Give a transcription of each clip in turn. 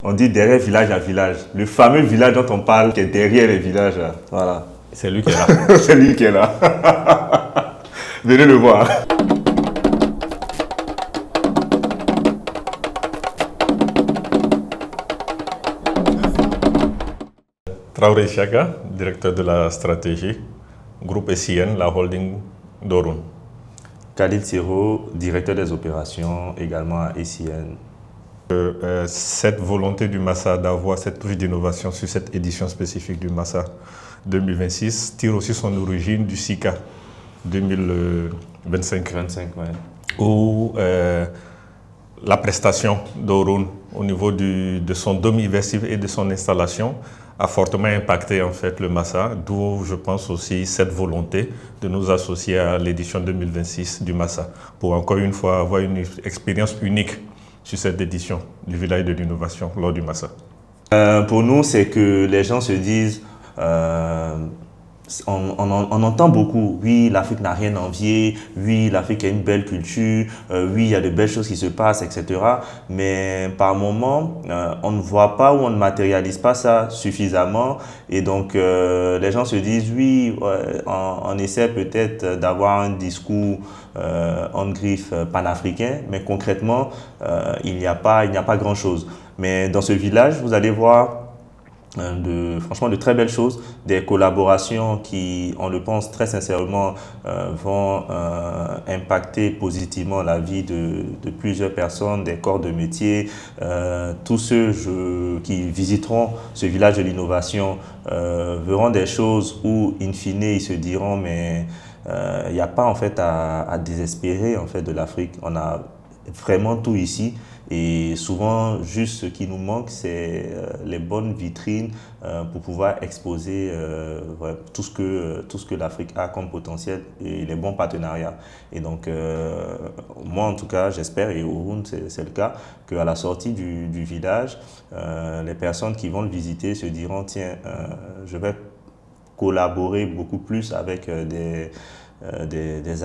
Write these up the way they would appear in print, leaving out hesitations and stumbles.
On dit derrière village à village. Le fameux village dont on parle qui est derrière les villages. Là. Voilà. C'est lui qui est là. C'est lui qui est là. Venez le voir. Traoré Chaka, directeur de la stratégie, groupe SIN, la holding d'Orun. Khalil Siro, directeur des opérations, également à SIN. Cette volonté du Massa d'avoir cette touche d'innovation sur cette édition spécifique du Massa 2026 tire aussi son origine du SICA 2025. 25, ouais. Où la prestation d'Orun au niveau de son dôme immersif et de son installation a fortement impacté en fait le Massa, d'où je pense aussi cette volonté de nous associer à l'édition 2026 du Massa pour encore une fois avoir une expérience unique sur cette édition du village de l'innovation lors du Massa. Pour nous, c'est que les gens se disent, on entend beaucoup, oui, l'Afrique n'a rien à envier, oui, l'Afrique a une belle culture, oui, il y a de belles choses qui se passent, etc. Mais par moments, on ne voit pas ou on ne matérialise pas ça suffisamment. Et donc, les gens se disent, oui, on essaie peut-être d'avoir un discours en griffe panafricain, mais concrètement, il n'y a pas grand-chose. Mais dans ce village, vous allez voir franchement de très belles choses, des collaborations qui, on le pense très sincèrement, vont impacter positivement la vie de plusieurs personnes, des corps de métier. Tous ceux qui visiteront ce village de l'innovation verront des choses où, in fine, ils se diront mais il n'y a pas en fait à désespérer en fait de l'Afrique. On a vraiment tout ici. Et souvent, juste ce qui nous manque, c'est les bonnes vitrines pour pouvoir exposer tout ce que l'Afrique a comme potentiel et les bons partenariats. Et donc, moi en tout cas, j'espère, et Orun c'est le cas, qu'à la sortie du village, les personnes qui vont le visiter se diront, tiens, je vais collaborer beaucoup plus avec des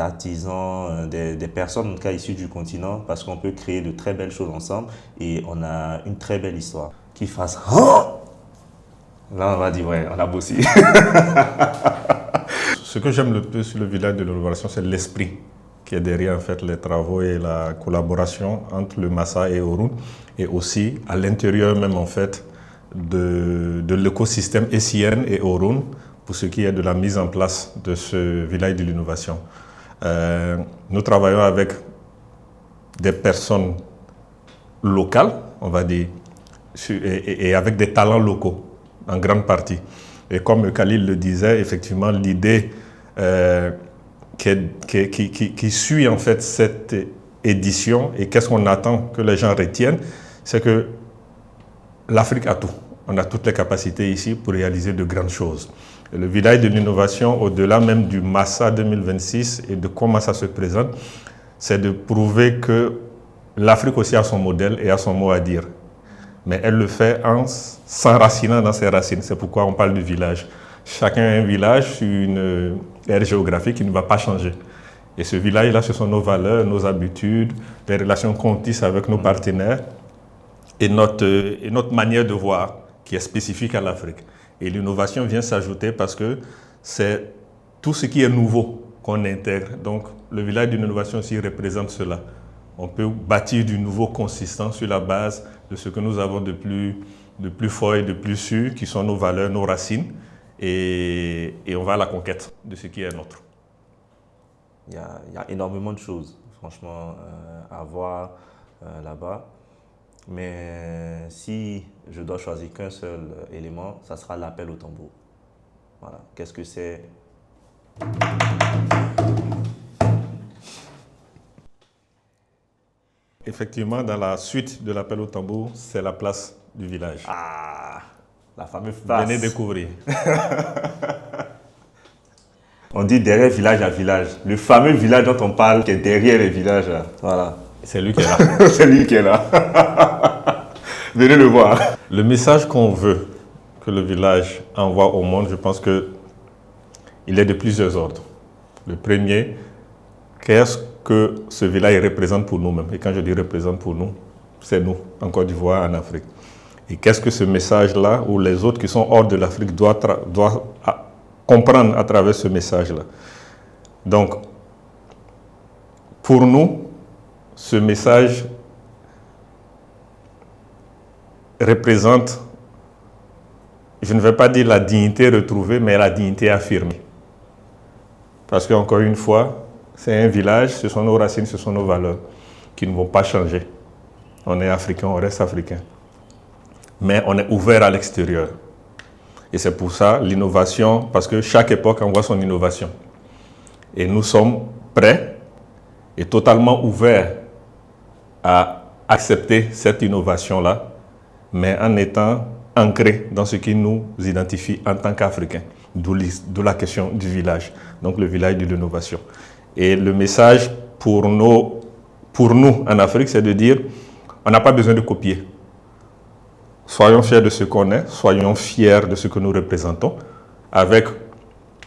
artisans, des personnes en tout cas issues du continent, parce qu'on peut créer de très belles choses ensemble et on a une très belle histoire. Qui fasse là on va dire ouais, on a bossé. Ce que j'aime le plus sur le village de l'innovation, c'est l'esprit qui est derrière en fait les travaux et la collaboration entre le Massa et Orun, et aussi à l'intérieur même en fait de l'écosystème SIN et Orun, pour ce qui est de la mise en place de ce village de l'innovation. Nous travaillons avec des personnes locales, on va dire, et avec des talents locaux, en grande partie. Et comme Khalil le disait, effectivement, l'idée qui suit en fait cette édition et qu'est-ce qu'on attend que les gens retiennent, c'est que l'Afrique a tout. On a toutes les capacités ici pour réaliser de grandes choses. Et le village de l'innovation, au-delà même du Massa 2026 et de comment ça se présente, c'est de prouver que l'Afrique aussi a son modèle et a son mot à dire. Mais elle le fait en s'enracinant dans ses racines. C'est pourquoi on parle du village. Chacun a un village sur une aire géographique qui ne va pas changer. Et ce village-là, ce sont nos valeurs, nos habitudes, les relations qu'on tisse avec nos partenaires et notre manière de voir qui est spécifique à l'Afrique. Et l'innovation vient s'ajouter parce que c'est tout ce qui est nouveau qu'on intègre. Donc le village d'une innovation aussi représente cela. On peut bâtir du nouveau consistant sur la base de ce que nous avons de plus fort et de plus sûr, qui sont nos valeurs, nos racines. Et on va à la conquête de ce qui est nôtre. Il y a énormément de choses, franchement, à voir là-bas. Mais si je dois choisir qu'un seul élément, ça sera l'appel au tambour. Voilà. Qu'est-ce que c'est? Effectivement, dans la suite de l'appel au tambour, c'est la place du village. Ah, la fameuse place. Venez découvrir. On dit derrière village à village. Le fameux village dont on parle qui est derrière les villages. Voilà. C'est lui qui est là. C'est lui qui est là. Venez le voir. Le message qu'on veut que le village envoie au monde, je pense qu'il est de plusieurs ordres. Le premier, qu'est-ce que ce village représente pour nous-mêmes? Et quand je dis représente pour nous, c'est nous, en Côte d'Ivoire, en Afrique. Et qu'est-ce que ce message-là, ou les autres qui sont hors de l'Afrique doivent comprendre à travers ce message-là? Donc, pour nous, ce message représente, je ne vais pas dire la dignité retrouvée, mais la dignité affirmée. Parce qu'encore une fois, c'est un village, ce sont nos racines, ce sont nos valeurs qui ne vont pas changer. On est africain, on reste africain. Mais on est ouvert à l'extérieur. Et c'est pour ça l'innovation, parce que chaque époque envoie son innovation. Et nous sommes prêts et totalement ouverts à accepter cette innovation-là, mais en étant ancrés dans ce qui nous identifie en tant qu'Africains. D'où la question du village, donc le village de l'innovation. Et le message pour nous en Afrique, c'est de dire, on n'a pas besoin de copier. Soyons fiers de ce qu'on est, soyons fiers de ce que nous représentons, avec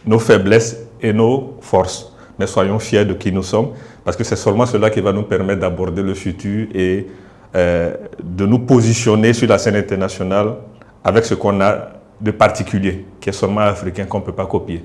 nos faiblesses et nos forces. Mais soyons fiers de qui nous sommes, parce que c'est seulement cela qui va nous permettre d'aborder le futur et de nous positionner sur la scène internationale avec ce qu'on a de particulier, qui est seulement africain, qu'on ne peut pas copier.